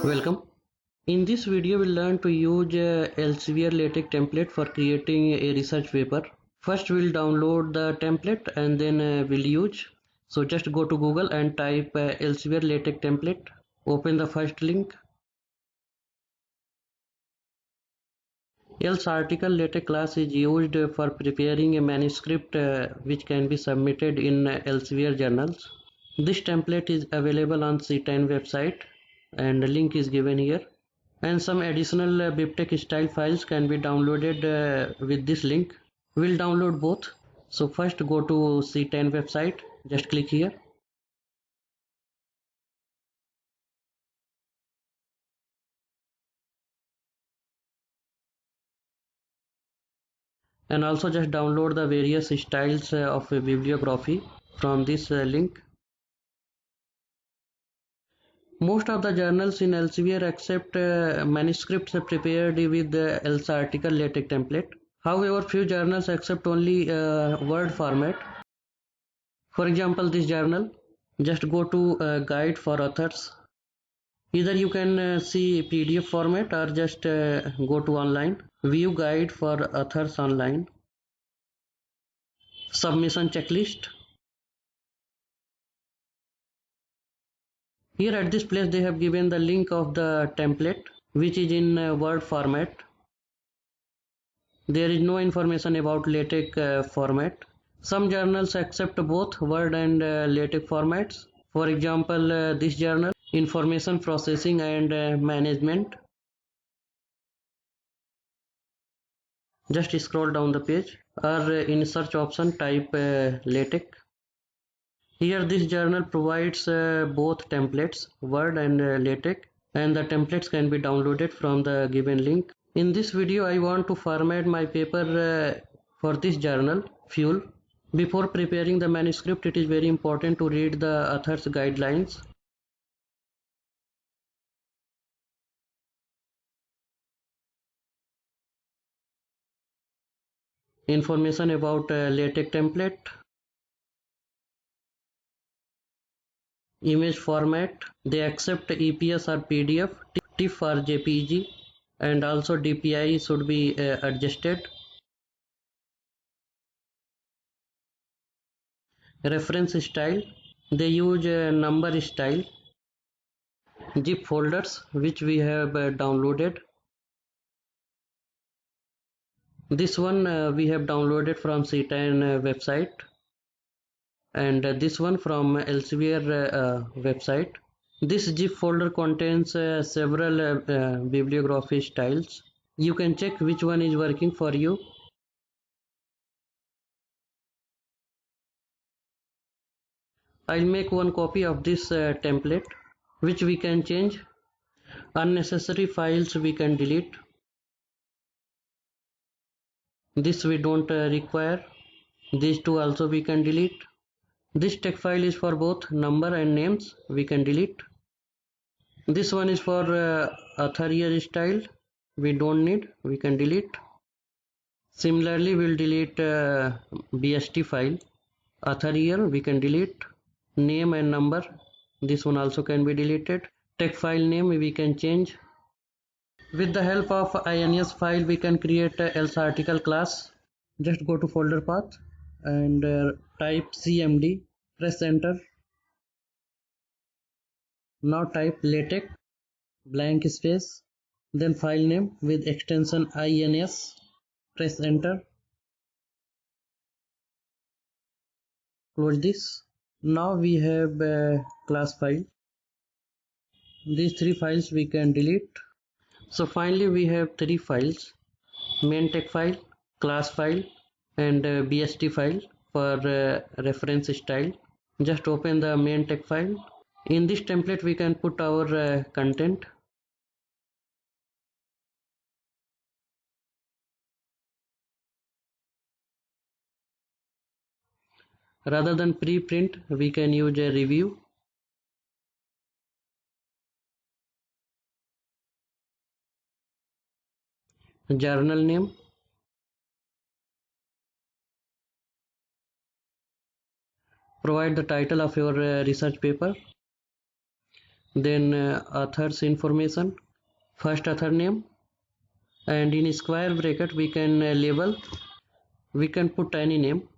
Welcome. In this video, we'll learn to use Elsevier LaTeX template for creating a research paper. First, we'll download the template and then we'll use. So just go to Google and type Elsevier LaTeX template. Open the first link. Else article LaTeX class is used for preparing a manuscript which can be submitted in Elsevier journals. This template is available on C10 website and the link is given here. And some additional BibTeX style files can be downloaded with this link. We'll download both. So first go to C10 website, just click here. And also just download the various styles of a bibliography from this link. Most of the journals in Elsevier accept manuscripts prepared with the Else article LaTeX template. However, few journals accept only Word format. For example, this journal, just go to guide for authors. Either you can see PDF format or just go to online, view guide for authors online, submission checklist. Here at this place they have given the link of the template which is in Word format. There is no information about LaTeX format. Some journals accept both Word and LaTeX formats. For example, this journal, Information Processing and Management. Just scroll down the page or in search option type LaTeX. Here this journal provides both templates, Word and LaTeX, and the templates can be downloaded from the given link. In this video I want to format my paper for this journal, Fuel. Before preparing the manuscript, it is very important to read the author's guidelines. Information about LaTeX template, image format, they accept EPS or PDF, TIFF or JPG, and also DPI should be adjusted. Reference style, they use number style. Zip folders which we have downloaded. This one we have downloaded from C10 website, and this one from Elsevier website. This zip folder contains several bibliography styles. You can check which one is working for you. I'll make one copy of this template which we can change. Unnecessary files we can delete. This we don't require. These two also we can delete. This text file is for both number and names, we can delete. This one is for author year style, we don't need, we can delete. Similarly, we'll delete BST file. Author year we can delete. Name and number, this one also can be deleted. Text file name we can change. With the help of INS file we can create a else article class. Just go to folder path and type CMD, press enter. Now type LaTeX blank space, then file name with extension INS, press enter. Close this. Now we have a class file. These three files we can delete. So finally we have three files: main text file, class file, and BST file for reference style. Just open the main text file. In this template we can put our content. Rather than preprint, we can use a review. Journal name, provide the title of your research paper. then author's information, first author name, and in square bracket we can label, we can put any name,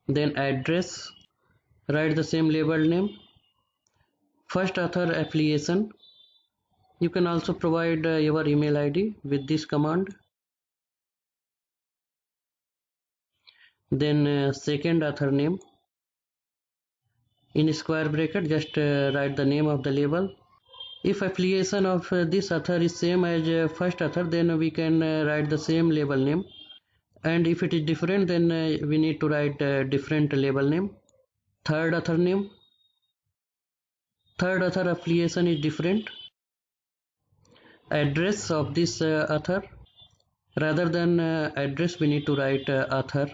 then address, write the same labeled name, first author affiliation. You can also provide your email ID with this command. Then second author name, in square bracket just write the name of the label. If affiliation of this author is same as first author, then we can write the same label name, and if it is different, then we need to write different label name. Third author name, third author affiliation is different. Address of this author, rather than address we need to write author.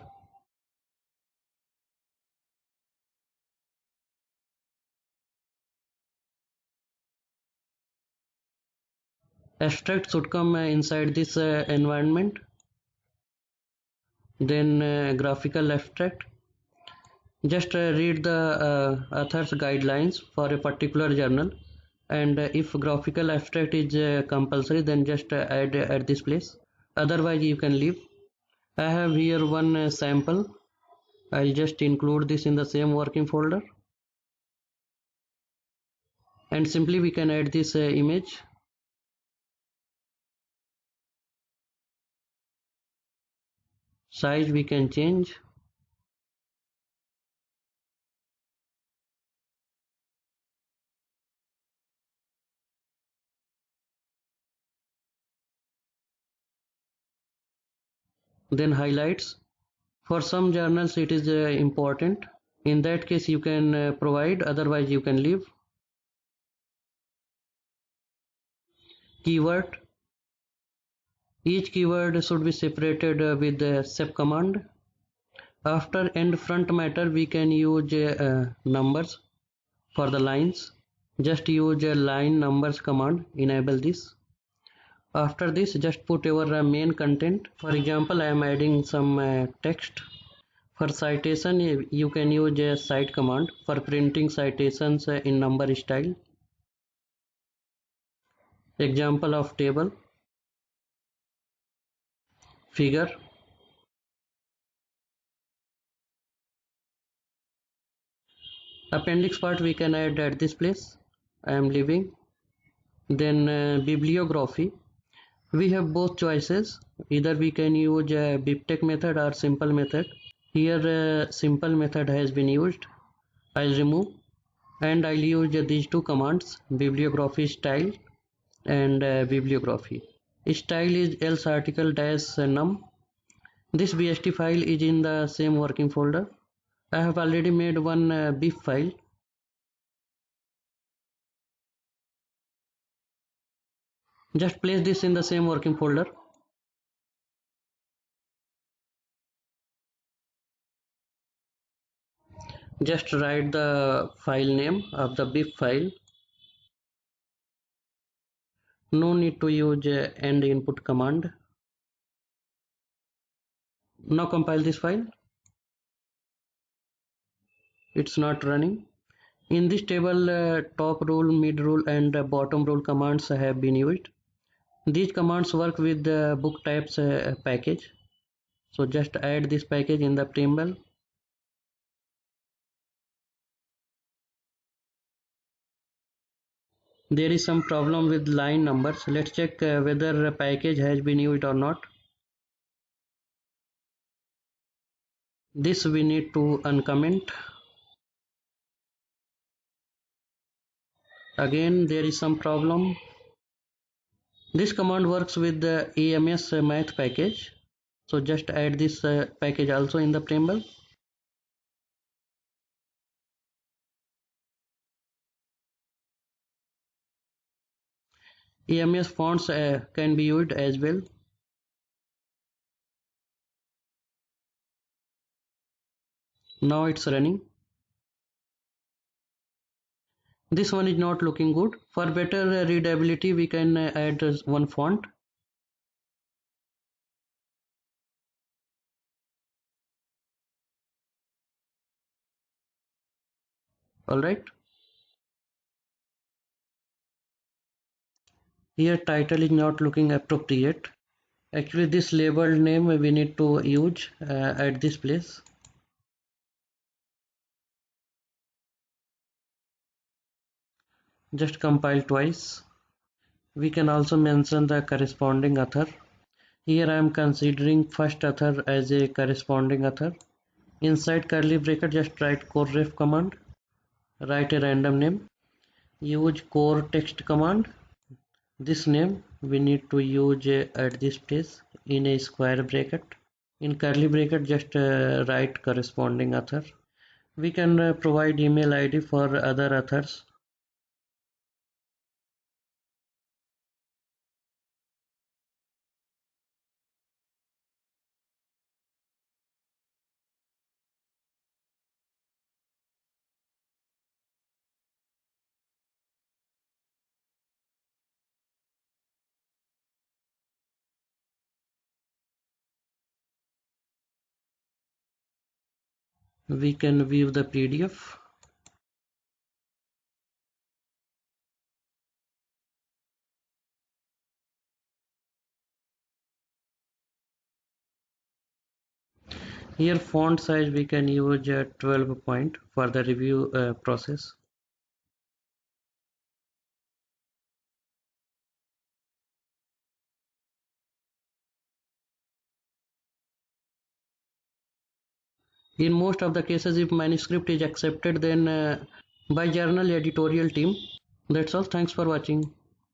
Abstract should come inside this environment. Then graphical abstract, just read the author's guidelines for a particular journal, and if graphical abstract is compulsory, then just add at this place, otherwise you can leave. I have here one sample. I'll just include this in the same working folder, and simply we can add this image. Size we can change. Then highlights, for some journals it is important, in that case you can provide, otherwise you can leave. Keyword, each keyword should be separated with the sep command. After end front matter we can use numbers for the lines, just use line numbers command, enable this. After this just put your main content. For example, I am adding some text. For citation you can use a cite command for printing citations in number style. Example of table, figure. Appendix part we can add at this place, I am leaving. Then bibliography, we have both choices, either we can use a BibTeX method or simple method. Here simple method has been used. I'll remove, and I'll use these two commands, bibliography style and bibliography. Style is else article dash num. This BST file is in the same working folder. I have already made one bib file. Just place this in the same working folder. Just write the file name of the bib file. No need to use end input command. Now compile this file. It's not running. In this table top rule, mid rule and bottom rule commands have been used. These commands work with the book types package. So just add this package in the table. There is some problem with line numbers. Let's check whether a package has been used or not. This we need to uncomment. Again there is some problem. This command works with the AMS math package. So just add this package also in the preamble. AMS fonts can be used as well. Now it's running. This one is not looking good. For better readability we can add one font. Alright. Here title is not looking appropriate. Actually this labeled name we need to use at this place. Just compile twice. We can also mention the corresponding author. Here I am considering first author as a corresponding author. Inside curly bracket just write core ref command. Write a random name. Use core text command. This name we need to use at this place in a square bracket. In curly bracket just write corresponding author. We can provide email ID for other authors. We can view the PDF. Here font size we can use 12 point for the review process. In most of the cases, if manuscript is accepted, then by journal editorial team. That's all. Thanks for watching.